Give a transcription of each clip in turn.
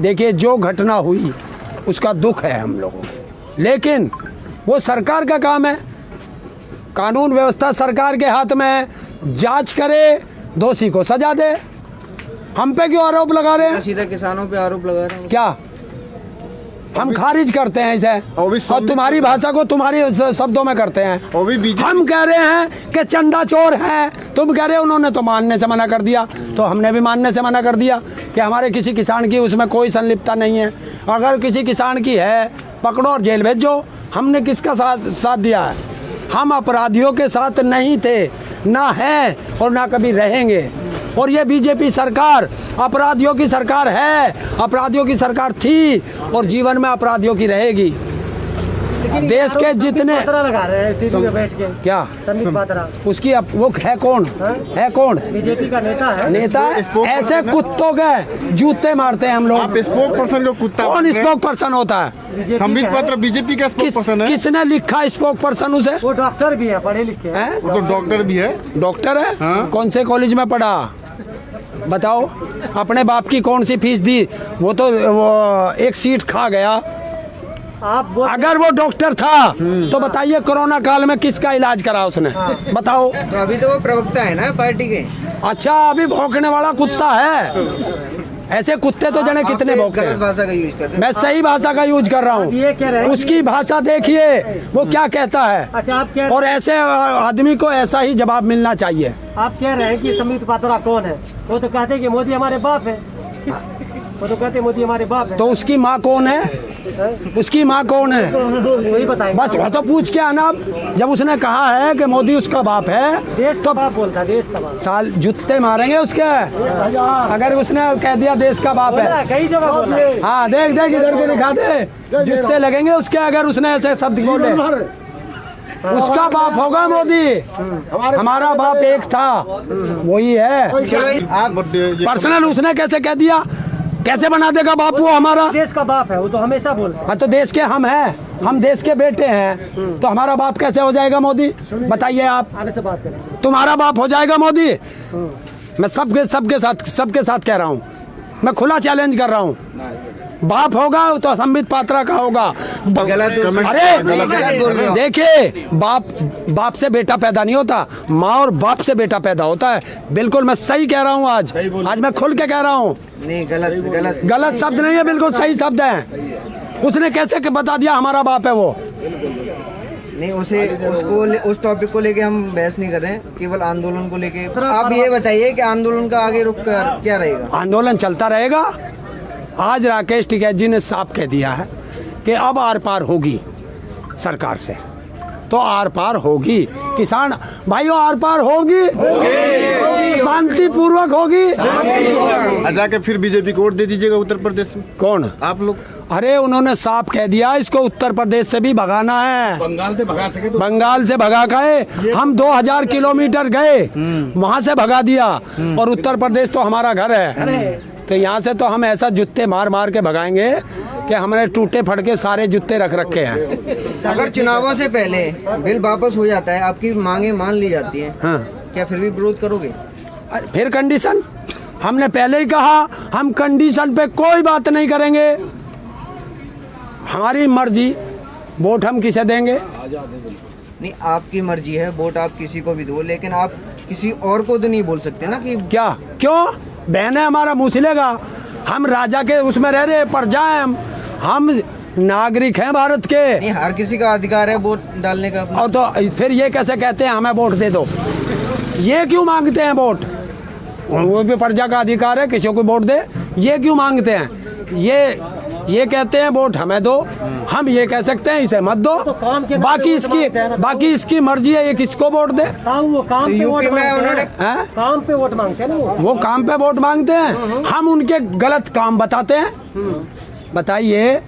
देखिए जो घटना हुई उसका दुख है हम लोगों को, लेकिन वो सरकार का काम है, कानून व्यवस्था सरकार के हाथ में है, जांच करे, दोषी को सजा दे। हम पे क्यों आरोप लगा रहे हैं? सीधा किसानों पे आरोप लगा रहे हैं। क्या हम खारिज करते हैं इसे, और तुम्हारी भाषा को तुम्हारी शब्दों में करते हैं। हम कह रहे हैं कि चंदा चोर है, तुम कह रहे हो उन्होंने तो मानने से मना कर दिया, तो हमने भी मानने से मना कर दिया कि हमारे किसी किसान की उसमें कोई संलिप्तता नहीं है। अगर किसी किसान की है पकड़ो और जेल भेजो। हमने किसका साथ दिया है? हम अपराधियों के साथ नहीं थे, ना है और ना कभी रहेंगे। और ये बीजेपी सरकार अपराधियों की सरकार है, अपराधियों की सरकार थी और जीवन में अपराधियों की रहेगी। देश के जितने लगा रहे हैं टीवी पे बैठ के, क्या उसकी वो है कौन? है कौन? बीजेपी का नेता है। नेता ऐसे कुत्तों के जूते मारते हैं हम लोग। स्पोक पर्सन जो कुत्ता, कौन स्पोक पर्सन होता है? संबित पात्रा बीजेपी का स्पोक पर्सन है। किसने लिखा स्पोक पर्सन उसे? वो डॉक्टर भी है, पढ़े लिखे हैं। वो तो डॉक्टर भी है। डॉक्टर है? हाँ। कौन से कॉलेज में पढ़ा बताओ? अपने बाप की कौन सी फीस दी? वो तो एक सीट खा गया। अगर वो डॉक्टर था तो बताइए कोरोना काल में किसका इलाज करा उसने? बताओ। तो अभी तो वो प्रवक्ता है ना पार्टी के। अच्छा, अभी भौंकने वाला कुत्ता है। ऐसे कुत्ते तो जने कितने भौंकते हैं। भाषा का यूज कर रहे हैं। मैं सही भाषा का यूज कर रहा हूँ। उसकी भाषा देखिए वो क्या कहता है। अच्छा, आप कह और ऐसे आदमी को ऐसा ही जवाब मिलना चाहिए। आप कह रहे हैं कि संबित पात्रा कौन है? वो तो कहते हैं कि मोदी हमारे बाप है। वो तो कहते हैं मोदी हमारे बाप है। तो उसकी माँ कौन है? उसकी माँ कौन है? वही बताएं। बस वो तो पूछ के आना। जब उसने कहा है कि मोदी उसका बाप है, देश का बाप बोलता है, देश का बाप। साल जूते मारेंगे उसके अगर उसने कह दिया देश का बाप है। कई जगह बोला। हाँ देख देख इधर को दिखा दे, जूते लगेंगे उसके अगर उसने ऐसे शब्द बोले। उसका बाप होगा मोदी, हमारा बाप एक था, वही है। आप पर्सनल उसने कैसे कह दिया? कैसे बना देगा बाप वो हमारा? देश का बाप है, वो तो हमेशा बोलता है। हाँ तो देश के हम हैं, हम देश के बेटे हैं, तो हमारा बाप कैसे हो जाएगा मोदी? बताइए आप। आगे से बात करें। तुम्हारा बाप हो जाएगा मोदी? मैं सबके साथ कह रहा हूँ, मैं खुला चैलेंज कर रहा हूँ। बाप होगा तो संबित पात्रा का होगा। अरे देखिए, बाप से बेटा पैदा नहीं होता, माँ और बाप से बेटा पैदा होता है। बिल्कुल मैं सही कह रहा हूँ। आज मैं खुल के कह रहा हूँ। नहीं, गलत शब्द नहीं है, बिल्कुल सही शब्द है। उसने कैसे बता दिया हमारा बाप है वो? नहीं, उस टॉपिक को लेके हम बहस नहीं कर रहे हैं, केवल आंदोलन को लेके। आप ये बताइए कि आंदोलन का आगे रुख क्या रहेगा? आंदोलन चलता रहेगा। आज राकेश टिकैत जी ने साफ कह दिया है कि अब आर पार होगी सरकार से, तो आर पार होगी। किसान भाइयों आर पार होगी, शांतिपूर्वक होगी। जाके फिर बीजेपी को वोट दे दीजिएगा उत्तर प्रदेश में। कौन? आप लोग। अरे उन्होंने साफ कह दिया इसको उत्तर प्रदेश से भी भगाना है। बंगाल से भगा सके तो बंगाल से भगा गए हम, 2000 किलोमीटर गए, वहां से भगा दिया। और उत्तर प्रदेश तो हमारा घर है, तो यहाँ से तो हम ऐसा जूते मार मार के भगाएंगे कि हमने टूटे फटके सारे जूते रख रखे हैं। अगर चुनावों से पहले बिल वापस हो जाता है, आपकी मांगे मान ली जाती हैं, हाँ, क्या फिर भी विरोध करोगे? फिर कंडीशन? हमने पहले ही कहा हम कंडीशन पे कोई बात नहीं करेंगे। हमारी मर्जी, वोट हम किसे देंगे? नहीं, आपकी मर्जी है, वोट आप किसी को भी दो, लेकिन आप किसी और को तो नहीं बोल सकते ना कि क्या? क्यों? बहने हमारा मुँह सिलेगा? हम राजा के उसमें रह रहे प्रजा हैं, हम नागरिक हैं भारत के। नहीं, हर किसी का अधिकार है वोट डालने का। और तो फिर ये कैसे कहते हैं हमें वोट दे दो? ये क्यों मांगते हैं वोट? वो भी प्रजा का अधिकार है, किसी को वोट दे। ये क्यों मांगते हैं? ये कहते हैं वोट हमें दो, हम ये कह सकते हैं इसे मत दो। बाकी इसकी मर्जी है, ये किसको वोट दे। वो काम पे वोट मांगते हैं। काम पे वोट मांगते हैं ना, वो काम पे वोट मांगते हैं, हम उनके गलत काम बताते हैं। बताइए,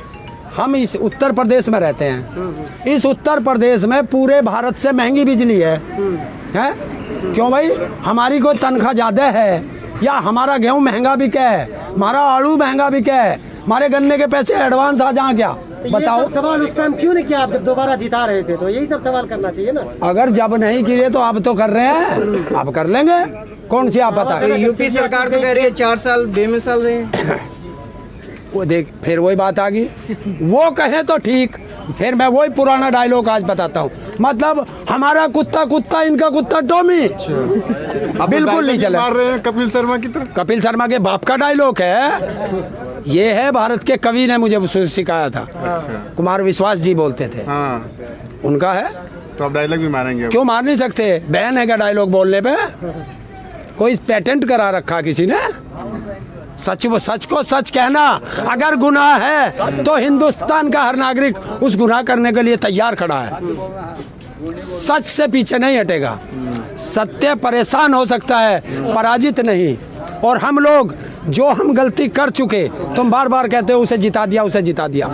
हम इस उत्तर प्रदेश में रहते हैं, इस उत्तर प्रदेश में पूरे भारत से महंगी बिजली है? क्यों भाई? हमारी कोई तनख्वाह ज़्यादा है या हमारा गेहूँ महंगा बिके है, हमारा आलू महंगा बिके है, हमारे गन्ने के पैसे एडवांस आ जाए क्या? बताओ। सवाल उस टाइम क्यों नहीं किया? आप जब दोबारा जिता रहे थे तो यही सब सवाल करना चाहिए ना। अगर जब नहीं किए तो आप तो कर रहे हैं, आप कर लेंगे। कौन सी आप बताएं? यूपी सरकार तो कह रही है 4 साल बेमिसाल रहे। वो देख फिर वही बात आ गई, वो कहें तो ठीक, फिर मैं वही पुराना डायलॉग आज बताता हूँ, मतलब हमारा कुत्ता कुत्ता, इनका कुत्ता टॉमी। बिल्कुल नहीं चला। मार रहे हैं कपिल शर्मा की तरफ। कपिल शर्मा के बाप का डायलॉग है ये, है भारत के कवि ने मुझे सिखाया था। कुमार विश्वास जी बोलते थे। हाँ, उनका है। तो आप डायलॉग भी मारेंगे अब? क्यों मार नहीं सकते, बैन है क्या डायलॉग बोलने पे? कोई पेटेंट करा रखा किसी ने? सच को सच कहना अगर गुनाह है तो हिंदुस्तान का हर नागरिक उस गुनाह करने के लिए तैयार खड़ा है। सच से पीछे नहीं हटेगा। सत्य परेशान हो सकता है, पराजित नहीं। और हम लोग जो हम गलती कर चुके, तुम बार बार कहते हो उसे जिता दिया, उसे जिता दिया,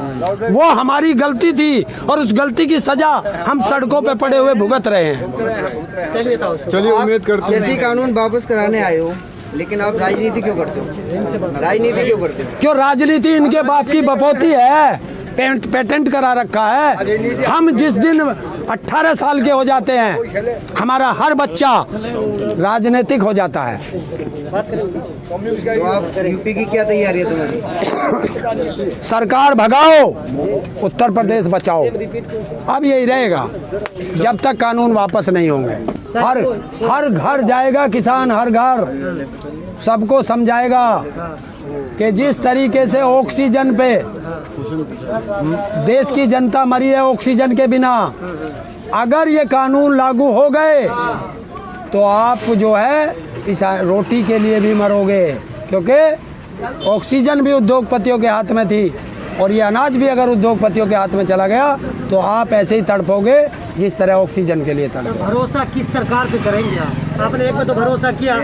वो हमारी गलती थी और उस गलती की सजा हम सड़कों पे पड़े हुए भुगत रहे हैं। चलिए उम्मीद करते हैं। जैसे कानून वापस कराने आए हो, लेकिन आप राजनीति क्यों करते हो? राजनीति क्यों करते हो? क्यों राजनीति इनके बाप की बपौती है, पेटेंट करा रखा है। हम जिस दिन 18 साल के हो जाते हैं, हमारा हर बच्चा राजनीतिक हो जाता है। तो आप यूपी की क्या तैयारी है तुम्हारी? सरकार भगाओ, उत्तर प्रदेश बचाओ, अब यही रहेगा जब तक कानून वापस नहीं होंगे। हर घर जाएगा किसान, हर घर सबको समझाएगा कि जिस तरीके से ऑक्सीजन पे देश की जनता मरी है ऑक्सीजन के बिना, अगर ये कानून लागू हो गए तो आप जो है इस रोटी के लिए भी मरोगे, क्योंकि ऑक्सीजन भी उद्योगपतियों के हाथ में थी और ये अनाज भी अगर उद्योगपतियों के हाथ में चला गया तो आप ऐसे ही तड़पोगे जिस तरह ऑक्सीजन के लिए तड़पे। भरोसा किस सरकार पे करेंगे आप? आपने एक पे तो भरोसा किया,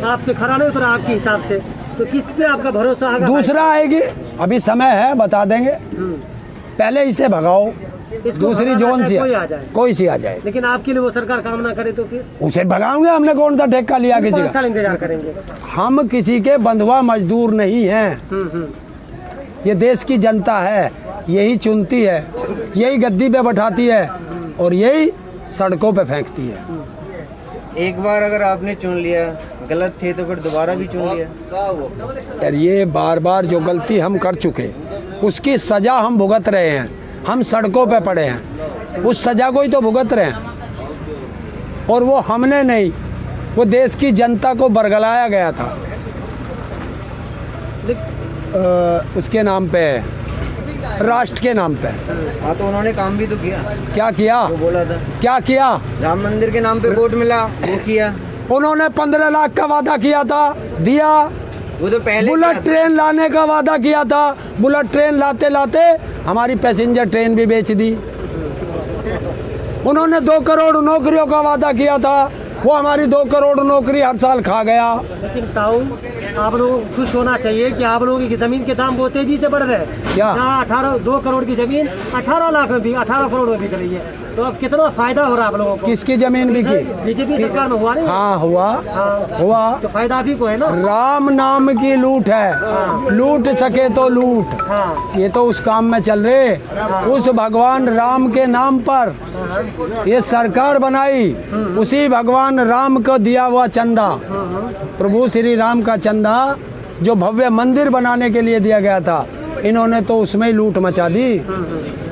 आपके खरा नहीं उतरा आपके हिसाब से, तो किस पे आपका भरोसा आएगा? दूसरा आएगी, अभी समय है, बता देंगे। पहले इसे भगाओ, दूसरी जोन सी कोई सी आ जाए, लेकिन आपके लिए वो सरकार काम ना करे तो फिर उसे भगाऊंगे। हमने कौन सा ठेका लिया किसी 5 का? साल इंतजार करेंगे। हम किसी के बंधुआ मजदूर नहीं हैं। ये देश की जनता है, यही चुनती है, यही गद्दी पे बैठाती है और यही सड़कों पे फेंकती है। एक बार अगर आपने चुन लिया, गलत थे तो फिर दोबारा भी चुन लिया। यार ये बार बार जो गलती हम कर चुके उसकी सजा हम भुगत रहे हैं। हम सड़कों पे पड़े हैं, उस सजा को ही तो भुगत रहे हैं। और वो हमने नहीं, वो देश की जनता को बरगलाया गया था उसके नाम पे, राष्ट्र के नाम पे। हाँ, तो उन्होंने काम भी तो किया। क्या किया? वो बोला था क्या किया? राम मंदिर के नाम पे वोट मिला, वो किया। उन्होंने 15 लाख का वादा किया था, दिया। वो तो पहले बुलेट ट्रेन लाने का वादा किया था, बुलेट ट्रेन लाते लाते हमारी पैसेंजर ट्रेन भी बेच दी। उन्होंने 2 करोड़ नौकरियों का वादा किया था, वो हमारी 2 करोड़ नौकरी हर साल खा गया। लेकिन ताऊ, आप लोगों को खुश होना चाहिए कि आप लोगों की जमीन के दाम बहुत तेजी से बढ़ रहे हैं। क्या? 2 करोड़ की जमीन 18 लाख में भी 18 करोड़ में बिक रही है, तो अब कितना फायदा हो रहा है आप लोगों को? किसकी जमीन बिकी? बीजेपी सरकार में हुआ नहीं? हाँ हुआ, हुआ। तो फायदा अभी को है ना। राम नाम की लूट है, लूट सके तो लूट। हाँ। ये तो उस काम में चल रहे, उस भगवान राम के नाम पर ये सरकार बनाई, उसी भगवान राम को दिया हुआ चंदा, प्रभु श्री राम का चंदा जो भव्य मंदिर बनाने के लिए दिया गया था, इन्होंने तो उसमें ही लूट मचा दी।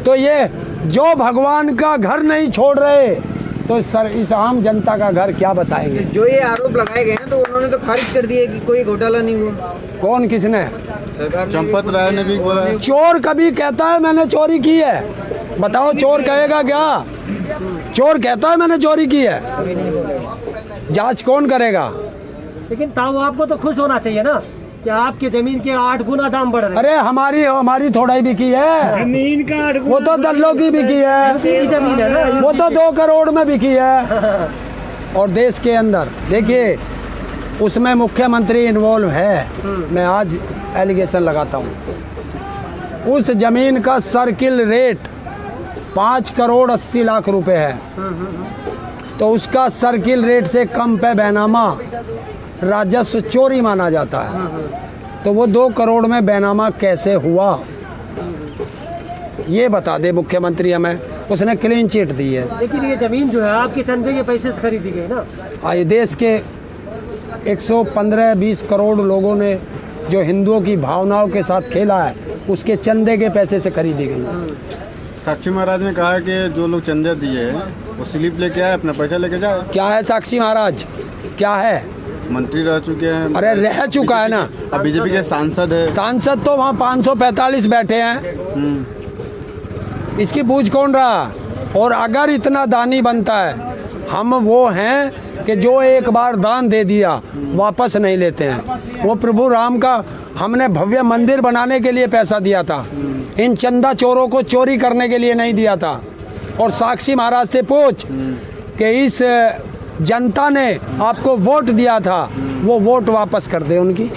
तो ये जो भगवान का घर नहीं छोड़ रहे तो सर इस आम जनता का घर क्या बसाएंगे? जो ये आरोप लगाए गए हैं तो उन्होंने तो खारिज कर दिया कि कोई घोटाला नहीं हुआ। कौन, किसने? सरकार चंपत राय ने भी बोला। चोर कभी कहता है मैंने चोरी की है? बताओ, चोर कहेगा क्या? चोर कहता है मैंने चोरी की है? जांच कौन करेगा? लेकिन ताऊ, आपको तो खुश होना चाहिए ना कि आपकी जमीन के 8 गुना दाम बढ़ रहे हैं। अरे हमारी थोड़ा बिकी है, जमीन का 8 गुना, वो तो दल्लों की बिकी है, जमीन है ना, वो तो 2 करोड़ में बिकी है। और देश के अंदर देखिए, उसमें मुख्यमंत्री इन्वॉल्व है। मैं आज एलिगेशन लगाता हूँ, उस जमीन का सर्किल रेट 5 करोड़ 80 लाख रुपए है, तो उसका सर्किल रेट से कम पे बैनामा राजस्व चोरी माना जाता है। तो वो 2 करोड़ में बैनामा कैसे हुआ, ये बता दे मुख्यमंत्री हमें। उसने क्लीन चिट दी है। लेकिन ये जमीन जो है आपके चंदे के पैसे से खरीदी गई ना। आए देश के 115-20 करोड़ लोगों ने जो हिंदुओं की भावनाओं के साथ खेला है, उसके चंदे के पैसे से खरीदी गई। साक्षी महाराज ने कहा कि जो लोग चंदा दिए हैं वो स्लिप लेके आए, अपना पैसा लेके जाए। क्या है साक्षी महाराज, क्या है? मंत्री रह चुके हैं। अरे रह चुका है ना। अब बीजेपी के सांसद है। सांसद तो वहाँ 545 बैठे हैं, इसकी बूझ कौन रहा? और अगर इतना दानी बनता है, हम वो हैं कि जो एक बार दान दे दिया वापस नहीं लेते हैं। वो प्रभु राम का हमने भव्य मंदिर बनाने के लिए पैसा दिया था, इन चंदा चोरों को चोरी करने के लिए नहीं दिया था। और साक्षी महाराज से पूछ कि इस जनता ने आपको वोट दिया था, वो वोट वापस कर दे उनकी।